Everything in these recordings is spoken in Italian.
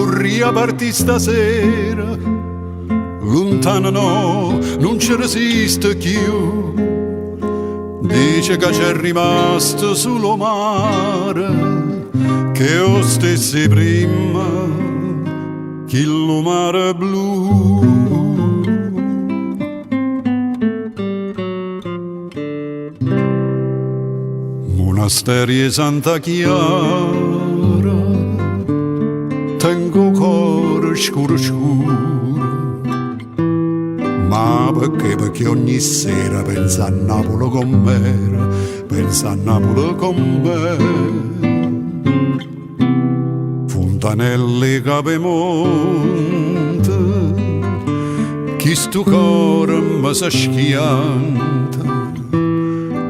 vorria partì stasera, lontano no, non ci resiste più. Dice che c'è rimasto solo mare, che o stessi prima, che lo mare blu. Monasteri Santa Chiara, tengo cuore scuro scuro, ma perché ogni sera pensa a Napoli con me, pensa a Napoli con me. Fontanelle Capemonte, chi sto cuore mi sa schianta,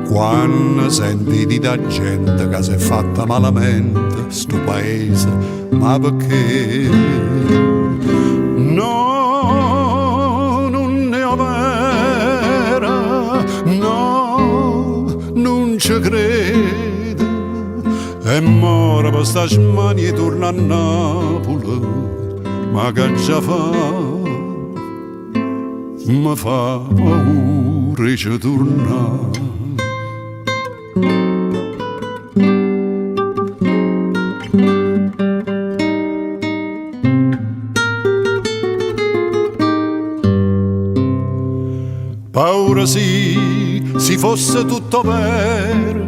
quando senti di da gente che si è fatta malamente sto paese, ma perché? No, non ne ho vera, no, non ci credo. E mora per sta smani e torna a Napoli, ma che già fa? Mi fa paura ci torna. Paura sì, si fosse tutto vero,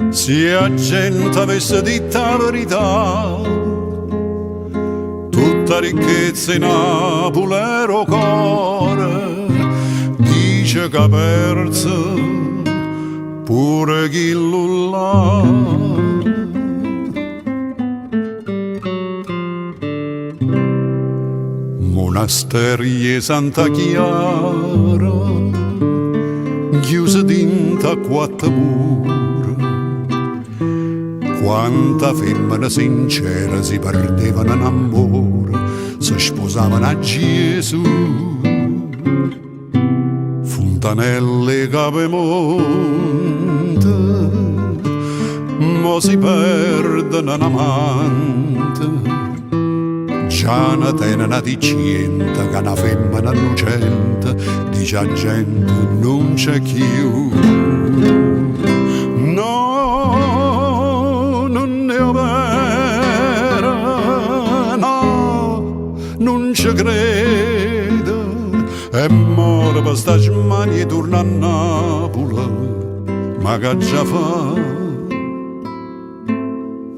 se la gente avesse detto la verità, tutta ricchezza in Napoli ero cuore, dice che ha perso pure chi là. Monasteri Santa Chiara, chiuse dinta a quattro mura, quanta femmina sincera si perdevano in amore, si sposavano a Gesù. Fontanelle Capemonte, mo si perdono in amante, già ne tene una dicienta che una femmina innocente dice a gente non c'è più. No, non ne ho vera, no, non ci credo. E mora per sta smania e torna a Napoli, ma che già fa?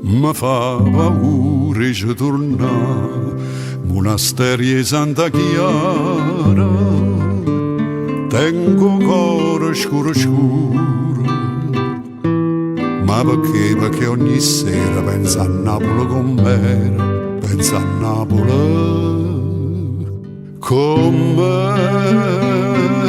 Mi fa paura ci torna. Monasteri Santa Chiara, tengo cuore scuro scuro, ma perché ogni sera pensa a Napoli con me, pensa a Napoli con me.